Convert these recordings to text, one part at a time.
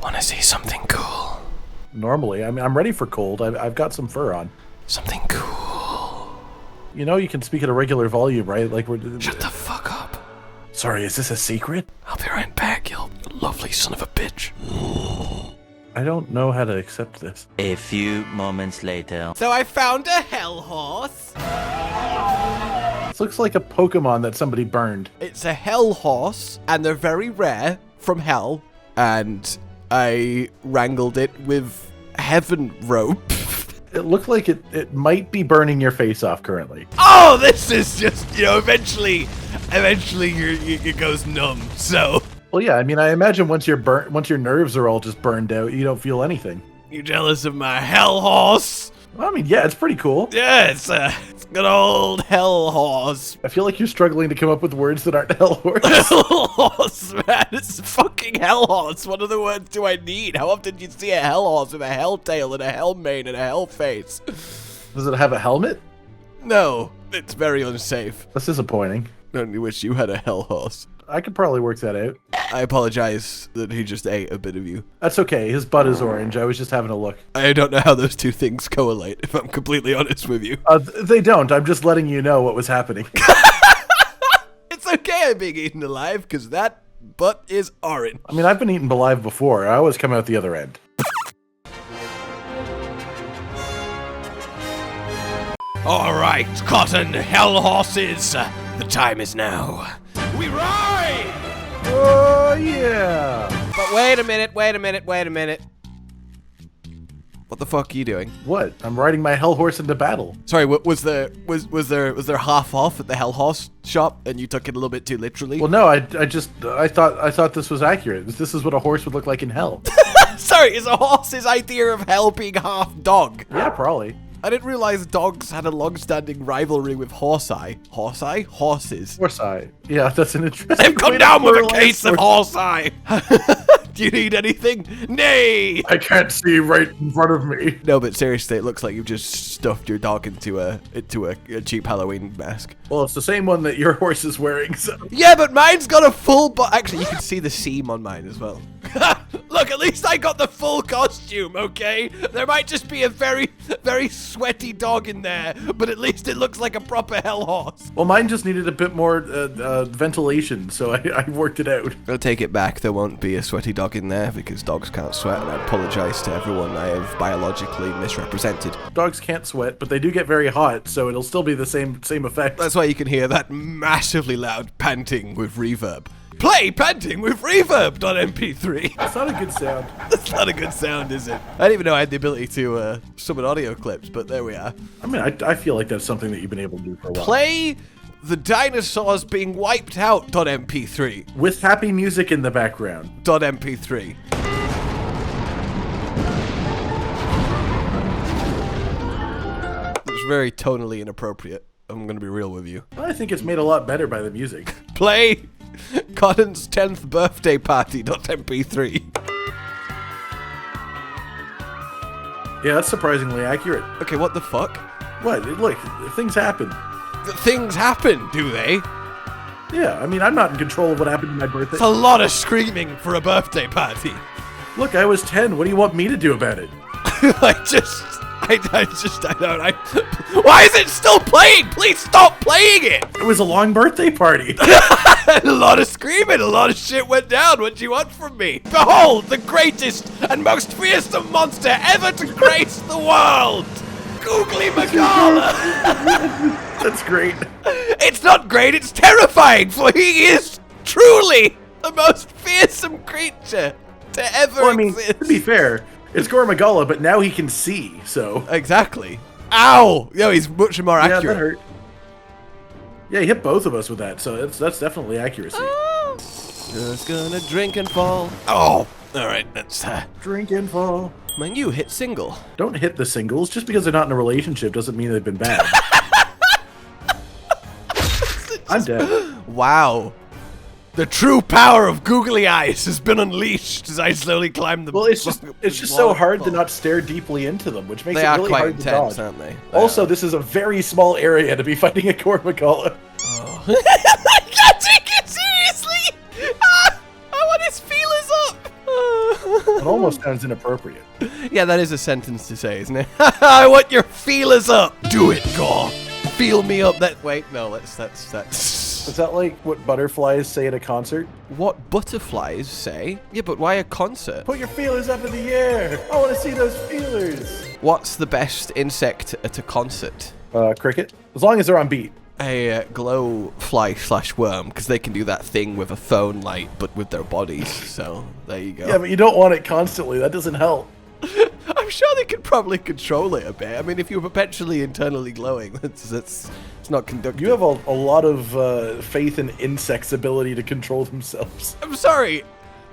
Wanna see something cool? Normally, I mean, I'm ready for cold. I've got some fur on. Something cool. You know, you can speak at a regular volume, right? Like we're. Shut the fuck up. Sorry, is this a secret? I'll be right back, you lovely son of a bitch. I don't know how to accept this. A few moments later. So I found a hell horse. This looks like a Pokemon that somebody burned. It's a hell horse, and they're very rare from hell. And I wrangled it with heaven rope. It looked like it might be burning your face off currently. Oh, this is just, you know, eventually it goes numb. So. Well, yeah, I mean, I imagine once your nerves are all just burned out, you don't feel anything. You jealous of my hell horse? Well, I mean, yeah, it's pretty cool. Yeah, it's good old hell horse. I feel like you're struggling to come up with words that aren't hell horse. Hell horse, man. It's a fucking hell horse. What other words do I need? How often do you see a hell horse with a hell tail and a hell mane and a hell face? Does it have a helmet? No, it's very unsafe. That's disappointing. I only wish you had a hell horse. I could probably work that out. I apologize that he just ate a bit of you. That's okay. His butt is orange. I was just having a look. I don't know how those two things correlate, if I'm completely honest with you. They don't. I'm just letting you know what was happening. It's okay I'm being eaten alive, because that butt is orange. I mean, I've been eaten alive before. I always come out the other end. All right, cotton hell horses, the time is now. We ride! Oh, yeah. But wait a minute. What the fuck are you doing? What? I'm riding my hell horse into battle. Sorry, was there half off at the hell horse shop and you took it a little bit too literally? Well, no, I thought this was accurate. This is what a horse would look like in hell. Sorry, is a horse's idea of hell being half dog? Yeah, probably. I didn't realize dogs had a long-standing rivalry with horse-eye. Horse-eye? Horses. Horse-eye. Yeah, that's an interesting. They've come down with a case of horse-eye. Do you need anything? Nay! I can't see right in front of me. No, but seriously, it looks like you've just stuffed your dog into a cheap Halloween mask. Well, it's the same one that your horse is wearing, so. Yeah, but mine's got a full actually, you can see the seam on mine as well. Look, at least I got the full costume, okay? There might just be a very, very sweaty dog in there, but at least it looks like a proper hell horse. Well, mine just needed a bit more ventilation, so I worked it out. I'll take it back. There won't be a sweaty dog in there because dogs can't sweat, and I apologize to everyone I have biologically misrepresented. Dogs can't sweat, but they do get very hot, so it'll still be the same effect. That's why you can hear that massively loud panting with reverb. Play panting with reverb.mp3. That's not a good sound. That's not a good sound, is it? I didn't even know I had the ability to summon audio clips, but there we are. I mean, I feel like that's something that you've been able to do for a while. Play the dinosaurs being wiped out.mp3. With happy music in the background. .mp3. It's very tonally inappropriate. I'm gonna be real with you. I think it's made a lot better by the music. Play Cotton's 10th birthday party.mp3. Yeah, that's surprisingly accurate. Okay, what the fuck? What? Look, things happen. Things happen, do they? Yeah, I mean, I'm not in control of what happened to my birthday. It's a lot of screaming for a birthday party. Look, I was 10. What do you want me to do about it? I don't. Why is it still playing? Please stop playing it. It was a long birthday party. A lot of screaming, a lot of shit went down. What do you want from me? Behold, the greatest and most fearsome monster ever to grace the world. Googly Magala. That's great. It's not great, it's terrifying, for he is truly the most fearsome creature to ever exist. To be fair, it's Gore Magala, but now he can see, so. Exactly. Ow! Yo, he's much more accurate. Yeah, that hurt. Yeah, he hit both of us with that, so that's definitely accuracy. Oh. Just gonna drink and fall. Oh! Alright, that's Drink and fall. Man, you hit single. Don't hit the singles. Just because they're not in a relationship doesn't mean they've been bad. I'm dead. Wow. The true power of googly eyes has been unleashed as I slowly climb the. Well, it's just so hard to not stare deeply into them, which makes it really hard to dodge. Aren't they? Also, this is a very small area to be fighting a Gore Magala. Oh. I can't take it seriously. I want his feelers up. It almost sounds inappropriate. Yeah, that is a sentence to say, isn't it? I want your feelers up. Do it, Gore. Feel me up. Wait, no, that's. Is that like what butterflies say at a concert? What butterflies say? Yeah, but why a concert? Put your feelers up in the air. I want to see those feelers. What's the best insect at a concert? Cricket. As long as they're on beat. A glowfly / worm, because they can do that thing with a phone light, but with their bodies. So there you go. Yeah, but you don't want it constantly. That doesn't help. I'm sure they could probably control it a bit. I mean, if you're perpetually internally glowing, it's not conductive. You have a lot of faith in insects' ability to control themselves. I'm sorry.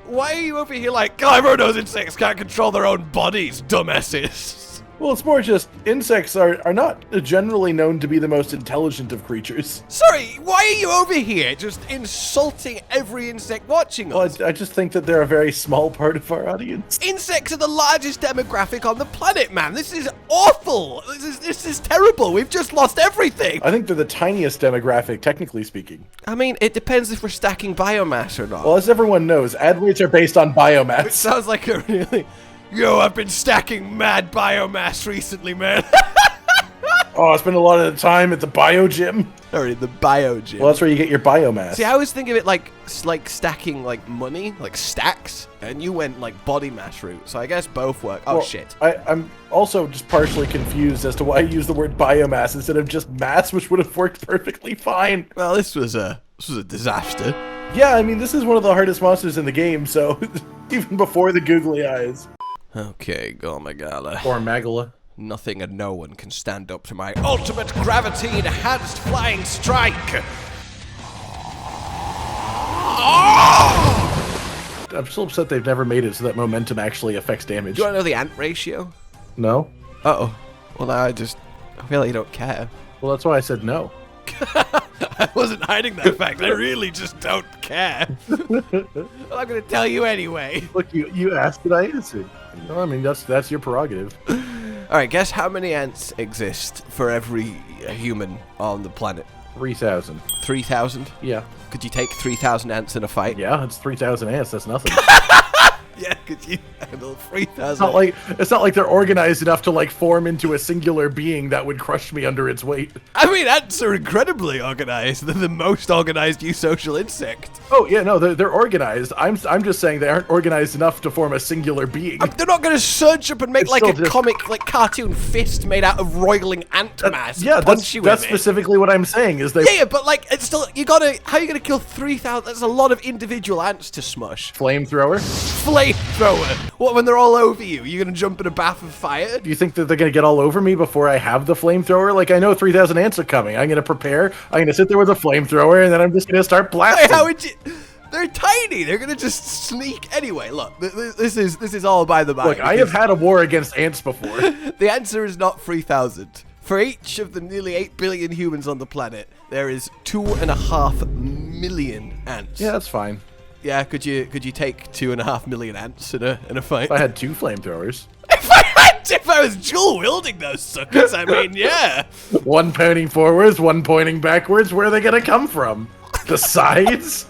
Why are you over here like, oh, everyone knows insects can't control their own bodies, dumbasses? Well, it's more just insects are not generally known to be the most intelligent of creatures. Sorry, why are you over here just insulting every insect watching us? Well, I just think that they're a very small part of our audience. Insects are the largest demographic on the planet, man. This is awful. This is terrible. We've just lost everything. I think they're the tiniest demographic, technically speaking. I mean, it depends if we're stacking biomass or not. Well, as everyone knows, ad rates are based on biomass. It sounds like a really... Yo, I've been stacking mad biomass recently, man. Oh, I spend a lot of the time at the bio gym. Or in the bio gym. Well, that's where you get your biomass. See, I always think of it like stacking like money, like stacks, and you went like body mass route. So I guess both work. Oh, well, shit. I'm also just partially confused as to why you use the word biomass instead of just mass, which would have worked perfectly fine. Well, this was a disaster. Yeah, I mean, this is one of the hardest monsters in the game, so even before the googly eyes. Okay, Gore Magala. Or Magala. Nothing and no one can stand up to my ultimate gravity enhanced flying strike. I'm still upset they've never made it so that momentum actually affects damage. Do you want to know the ant ratio? No. Uh-oh. Well, now I feel like you don't care. Well, that's why I said no. I wasn't hiding that fact. I really just don't care. Well, I'm going to tell you anyway. Look, you asked and I answered. Well, I mean, that's your prerogative. All right, guess how many ants exist for every human on the planet? 3,000. 3,000? Yeah. Could you take 3,000 ants in a fight? Yeah, it's 3,000 ants. That's nothing. Yeah, could you handle 3,000? It's not like they're organized enough to like form into a singular being that would crush me under its weight. I mean, ants are incredibly organized. They're the most organized eusocial insect. Oh yeah, no, they're organized. I'm just saying they aren't organized enough to form a singular being. They're not going to surge up and make It's like a still just- comic, like cartoon fist made out of roiling ant mass. Yeah, and punch you that's with it. specifically what I'm saying. Is they Yeah, but like, it's still, how are you gonna kill 3,000? That's a lot of individual ants to smush. flamethrower? Flamethrower. What, when they're all over you? You're gonna jump in a bath of fire? Do you think that they're gonna get all over me before I have the flamethrower? Like I know 3,000 ants are coming. I'm gonna prepare. I'm gonna sit there with a flamethrower, and then I'm just gonna start blasting. Wait, how would you? They're tiny. They're gonna just sneak anyway. Look, this is all by the by. Look, I have had a war against ants before. The answer is not 3,000. For each of the nearly 8 billion humans on the planet, there is 2.5 million ants. Yeah, that's fine. Yeah, could you take 2.5 million ants in a fight? If I had 2 flamethrowers. If I was dual wielding those suckers, I mean, yeah. One pointing forwards, one pointing backwards. Where are they gonna come from? The sides?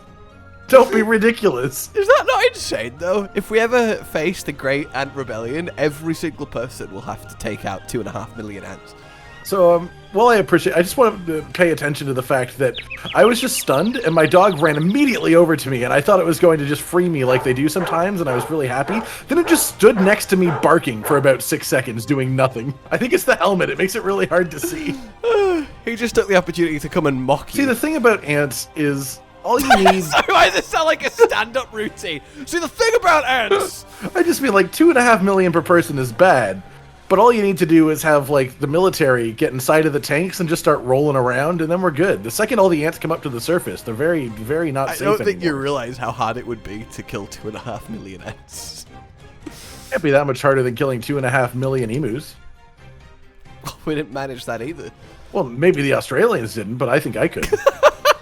Don't be ridiculous. Is that not insane, though? If we ever face the Great Ant Rebellion, every single person will have to take out 2.5 million ants. So, well, I just want to pay attention to the fact that I was just stunned, and my dog ran immediately over to me, and I thought it was going to just free me like they do sometimes, and I was really happy. Then it just stood next to me barking for about 6 seconds, doing nothing. I think it's the helmet. It makes it really hard to see. He just took the opportunity to come and mock you. See, the thing about ants is all you need... Sorry, why does it sound like a stand-up routine? See, the thing about ants... I just mean like 2.5 million per person is bad. But all you need to do is have, like, the military get inside of the tanks and just start rolling around, and then we're good. The second all the ants come up to the surface, they're very, very not safe I don't think anymore. you realize how hard it would be to kill 2.5 million ants. Can't be that much harder than killing 2.5 million emus. We didn't manage that either. Well, maybe the Australians didn't, but I think I could.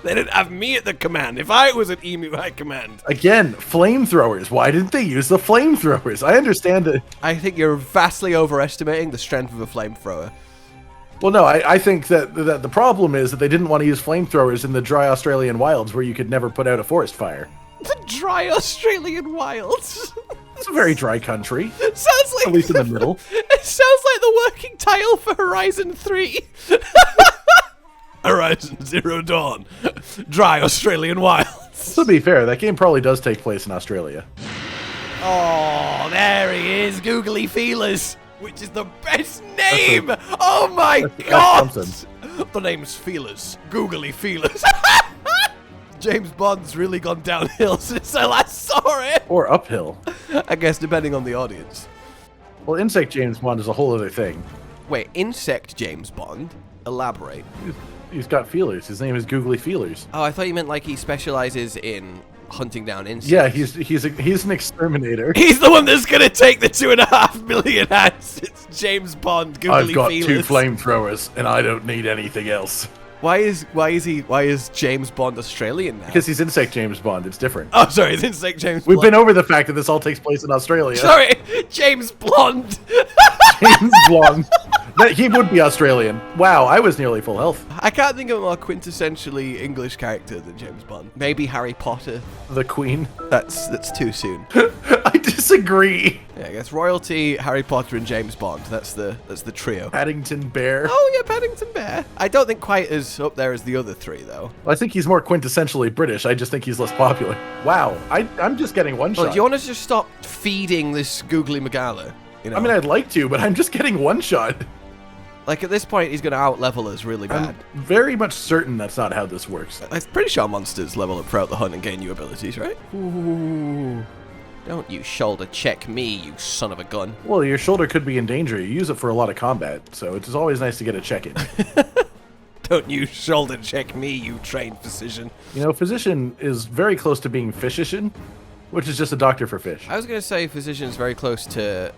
They didn't have me at the command. If I was an emu high command. Again, flamethrowers. Why didn't they use the flamethrowers? I understand it. I think you're vastly overestimating the strength of a flamethrower. Well, no, I think that the problem is that they didn't want to use flamethrowers in the dry Australian wilds where you could never put out a forest fire. The dry Australian wilds. It's a very dry country. Sounds like At least in the middle. It sounds like the working title for Horizon 3. Horizon Zero Dawn. Dry Australian wilds. To be fair, that game probably does take place in Australia. Oh, there he is, Googly Feelers, which is the best name. Oh my god. The name's Feelers. Googly Feelers. James Bond's really gone downhill since I last saw it. Or uphill. I guess depending on the audience. Well, Insect James Bond is a whole other thing. Wait, Insect James Bond? Elaborate. He's got feelers. His name is Googly Feelers. Oh, I thought you meant like he specializes in hunting down insects. Yeah, he's an exterminator. He's the one that's gonna take the 2.5 million hats. It's James Bond, Googly I've got Feelers. 2 flamethrowers, and I don't need anything else. Why is James Bond Australian now? Because he's Insect James Bond. It's different. Oh, sorry, it's Insect James We've Blonde. been over the fact that this all takes place in Australia. Sorry, James Blonde. James Blonde. He would be Australian. Wow, I was nearly full health. I can't think of a more quintessentially English character than James Bond. Maybe Harry Potter. The Queen. That's too soon. I disagree. Yeah, I guess royalty, Harry Potter, and James Bond. That's the trio. Paddington Bear. Oh yeah, Paddington Bear. I don't think quite as up there as the other 3 though. I think he's more quintessentially British. I just think he's less popular. Wow, I'm just getting one Well, shot. do you want to just stop feeding this Googly Magala? You know? I mean, I'd like to, but I'm just getting one shot. Like, at this point, he's going to out-level us really bad. I'm very much certain that's not how this works. I'm pretty sure monsters level up throughout the hunt and gain new abilities, right? Ooh. Don't you shoulder check me, you son of a gun. Well, your shoulder could be in danger. You use it for a lot of combat, so it's always nice to get a check-in. Don't you shoulder check me, you trained physician. You know, physician is very close to being physician, which is just a doctor for fish. I was going to say physician is very close to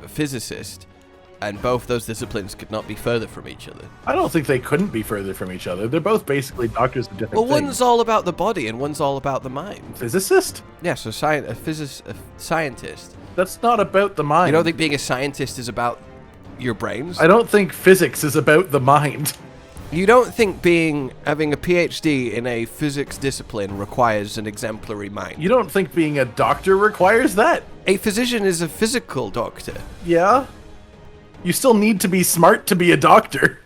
physicist, and both those disciplines could not be further from each other. I don't think they couldn't be further from each other. They're both basically doctors of different Well, things. one's all about the body and one's all about the mind. Physicist? Yeah, so a scientist. That's not about the mind. You don't think being a scientist is about your brains? I don't think physics is about the mind. You don't think having a PhD in a physics discipline requires an exemplary mind? You don't think being a doctor requires that? A physician is a physical doctor. Yeah? You still need to be smart to be a doctor.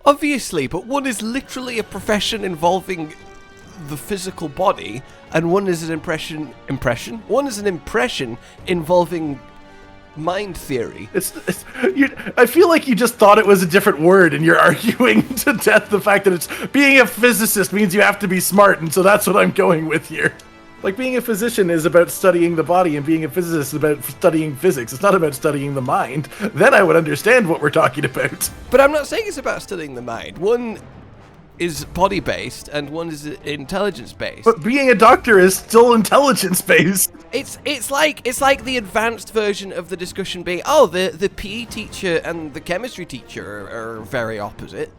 Obviously, but one is literally a profession involving the physical body, and one is an impression? One is an impression involving mind theory. I feel like you just thought it was a different word, and you're arguing to death the fact that it's being a physicist means you have to be smart, and so that's what I'm going with here. Like, being a physician is about studying the body, and being a physicist is about studying physics. It's not about studying the mind. Then I would understand what we're talking about. But I'm not saying it's about studying the mind. One is body-based, and one is intelligence-based. But being a doctor is still intelligence-based. It's like the advanced version of the discussion being, oh, the PE teacher and the chemistry teacher are very opposite.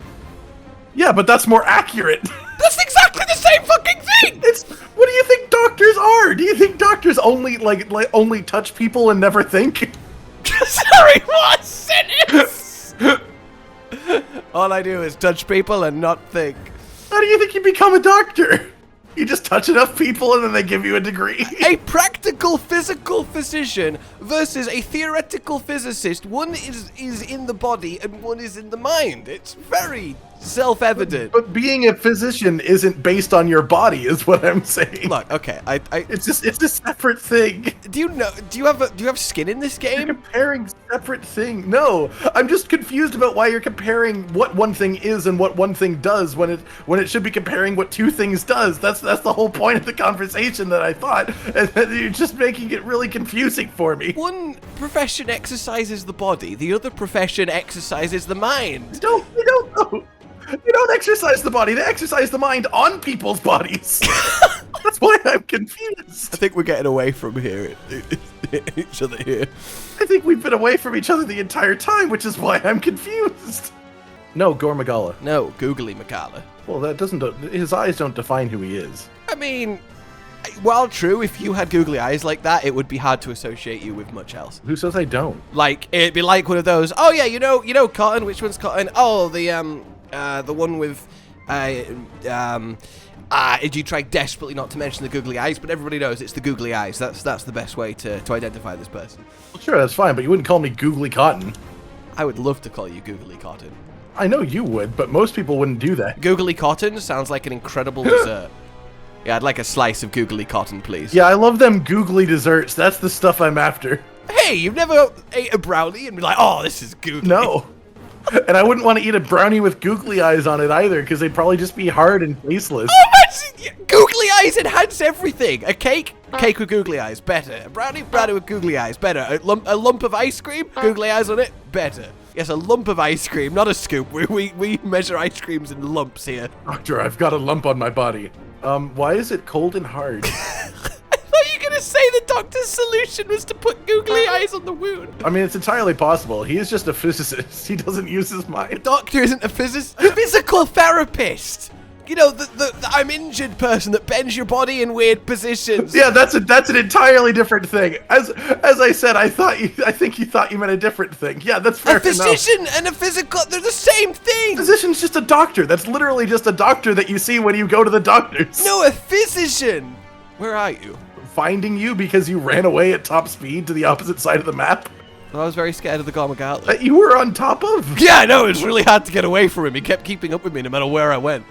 Yeah, but that's more accurate. That's exactly the same fucking thing! What do you think doctors are? Do you think doctors only only touch people and never think? Sorry, what sentence? All I do is touch people and not think. How do you think you become a doctor? You just touch enough people and then they give you a degree. A practical physical physician versus a theoretical physicist. One is in the body and one is in the mind. It's very self-evident. But being a physician isn't based on your body, is what I'm saying. Look, okay, It's a separate thing. do you have skin in this You're game? comparing separate things. No, I'm just confused about why you're comparing what one thing is and what one thing does when it should be comparing what two things does. That's the whole point of the conversation that I thought, and you're just making it really confusing for me. One profession exercises the body, the other profession exercises the mind. You don't know. You don't exercise the body. They exercise the mind on people's bodies. That's why I'm confused. I think we're getting away from here, each other here. I think we've been away from each other the entire time, which is why I'm confused. No, Gore Magala. No, Googly Magala. Well, that doesn't. His eyes don't define who he is. I mean, while true, if you had googly eyes like that, it would be hard to associate you with much else. Who says I don't? Like, it'd be like one of those, oh yeah, you know Cotton, which one's Cotton? Oh, the one with, You try desperately not to mention the googly eyes, but everybody knows it's the googly eyes. That's the best way to identify this person. Well, sure, that's fine, but you wouldn't call me Googly Cotton. I would love to call you Googly Cotton. I know you would, but most people wouldn't do that. Googly Cotton sounds like an incredible dessert. Yeah, I'd like a slice of googly cotton, please. Yeah, I love them googly desserts. That's the stuff I'm after. Hey, you've never ate a brownie and be like, oh, this is googly. No. And I wouldn't want to eat a brownie with googly eyes on it either, because they'd probably just be hard and tasteless. Oh, googly eyes enhance everything. A cake with googly eyes, better. A brownie with googly eyes, better. A lump of ice cream, googly eyes on it, better. Yes, a lump of ice cream, not a scoop. We measure ice creams in lumps here. Doctor, I've got a lump on my body. Why is it cold and hard? I thought you were going to say the doctor's solution was to put googly eyes on the wound. I mean, it's entirely possible. He is just a physicist. He doesn't use his mind. Doctor isn't a physical therapist. You know, the I'm injured person that bends your body in weird positions. Yeah, that's an entirely different thing. As I said, I think you thought you meant a different thing. Yeah, that's fair enough. A physician and a physical, they're the same thing. Physician's just a doctor. That's literally just a doctor that you see when you go to the doctors. No, a physician. Where are you? Finding you because you ran away at top speed to the opposite side of the map. Well, I was very scared of the Gore Magala. That you were on top of? Yeah, I know. It was really hard to get away from him. He kept keeping up with me no matter where I went.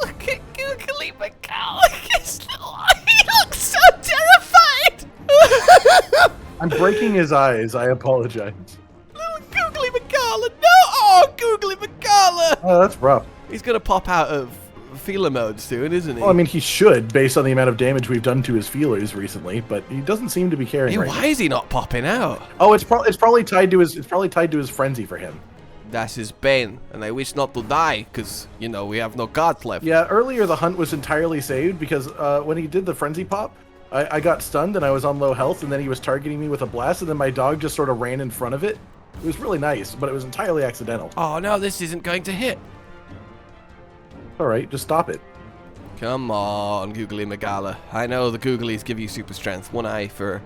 Look at Googly Magala. He looks so terrified. I'm breaking his eyes. I apologize. Little Googly Magala. No. Oh, Googly Magala. Oh, that's rough. He's going to pop out of feeler mode soon, isn't he? Well, I mean, he should, based on the amount of damage we've done to his feelers recently, but he doesn't seem to be caring right why now. is he not popping out? Oh, it's probably tied to his frenzy for him. That's his pain, and I wish not to die, because, you know, we have no cards left. Yeah, earlier the hunt was entirely saved, because when he did the frenzy pop, I got stunned and I was on low health, and then he was targeting me with a blast, and then my dog just sort of ran in front of it. It was really nice, but it was entirely accidental. Oh no, this isn't going to hit. Alright, just stop it. Come on, Googly Magala. I know the Googlies give you super strength. One eye for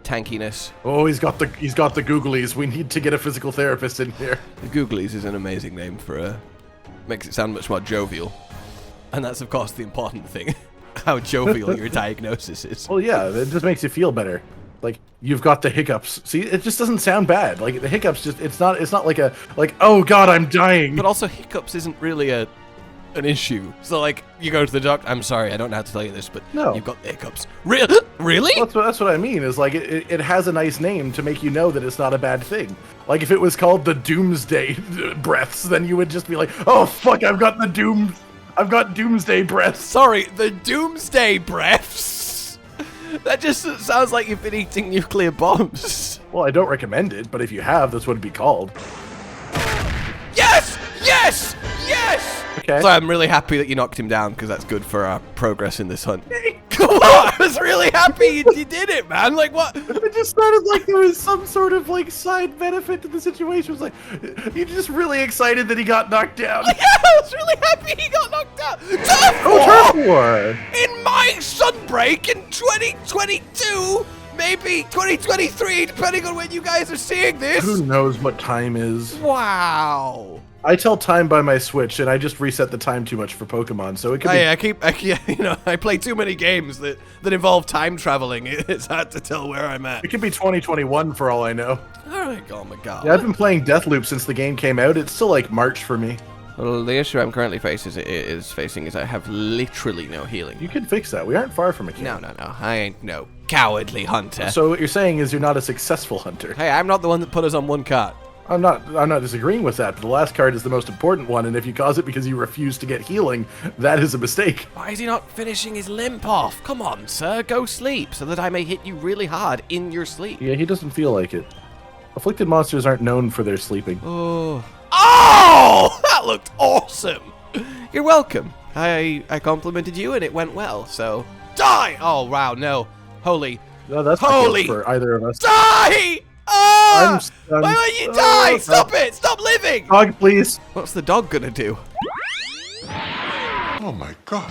tankiness. Oh, he's got the googlies. We need to get a physical therapist in here. The Googlies is an amazing name for a... Makes it sound much more jovial. And that's, of course, the important thing. How jovial your diagnosis is. Well, yeah, it just makes you feel better. Like, you've got the hiccups. See, it just doesn't sound bad. Like, the hiccups just... It's not like oh god, I'm dying. But also, hiccups isn't really an issue. So, like, you go to the doctor. I'm sorry, I don't know how to tell you this, but no. You've got the hiccups. Really? Well, that's what I mean, is like, it has a nice name to make you know that it's not a bad thing. Like, if it was called the Doomsday breaths, then you would just be like, oh fuck, I've got Doomsday breaths. Sorry, the Doomsday breaths? That just sounds like you've been eating nuclear bombs. Well, I don't recommend it, but if you have, that's what it'd be called. Yes! Yes! Yes! Okay. So I'm really happy that you knocked him down, because that's good for our progress in this hunt. I was really happy you did it, man. Like, what? It just sounded like there was some sort of, like, side benefit to the situation. It was like, you're just really excited that he got knocked down. Yeah, I was really happy he got knocked out. Turf War! In my Sunbreak in 2022, maybe 2023, depending on when you guys are seeing this. Who knows what time is? Wow. I tell time by my Switch, and I just reset the time too much for Pokemon, so it could be... I play too many games that involve time traveling. It's hard to tell where I'm at. It could be 2021 for all I know. Alright, oh my god. Yeah, I've been playing Deathloop since the game came out. It's still like March for me. Well, the issue I'm currently facing is I have literally no healing. You can fix that. We aren't far from it. No. I ain't no cowardly hunter. So what you're saying is you're not a successful hunter. Hey, I'm not the one that put us on one cart. I'm not disagreeing with that, but the last card is the most important one, and if you cause it because you refuse to get healing, that is a mistake. Why is he not finishing his limp off? Come on, sir, go sleep, so that I may hit you really hard in your sleep. Yeah, he doesn't feel like it. Afflicted monsters aren't known for their sleeping. Oh, that looked awesome. You're welcome. I complimented you, and it went well, so... Die! Oh, wow, no. Holy... No, that's not good for either of us. Die! I'm stunned. Why won't you die? Stop it! Stop living! Dog, please. What's the dog gonna do? Oh my god.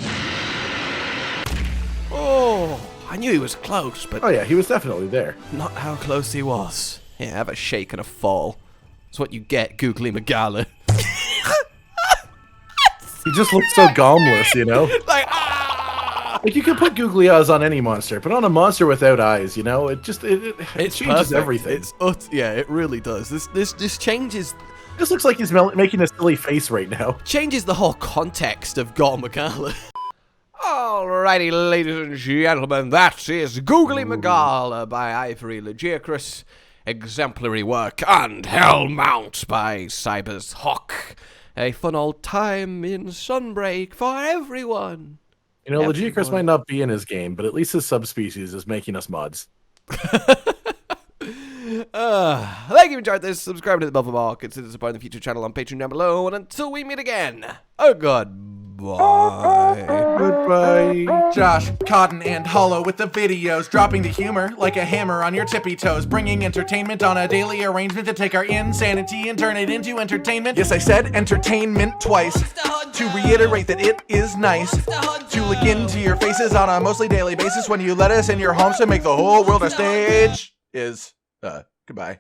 Oh, I knew he was close, but... Oh yeah, he was definitely there. Not how close he was. Yeah, have a shake and a fall. That's what you get, Googly Magala. He just looks so gomless, you know? Like, ah! Like, you can put googly eyes on any monster, but on a monster without eyes, you know, it changes perfect. everything. Yeah, it really does. This changes. This looks like he's making a silly face right now. Changes the whole context of Gore Magala. Alrighty, ladies and gentlemen, that is Googly Magala by Ivory Legiacris, exemplary work, and Hellmount by Cyber's Hawk. A fun old time in Sunbreak for everyone. You know, Legiacris might not be in his game, but at least his subspecies is making us mods. Thank you for enjoying this. Subscribe to the bell for more. Consider supporting the future channel on Patreon down below. And until we meet again, goodbye. Goodbye. Josh, Cotton, and Hollow with the videos, dropping the humor like a hammer on your tippy toes, bringing entertainment on a daily arrangement to take our insanity and turn it into entertainment. Yes, I said entertainment twice, to reiterate that it is nice to look into your faces on a mostly daily basis when you let us in your homes to make the whole world a stage. Goodbye.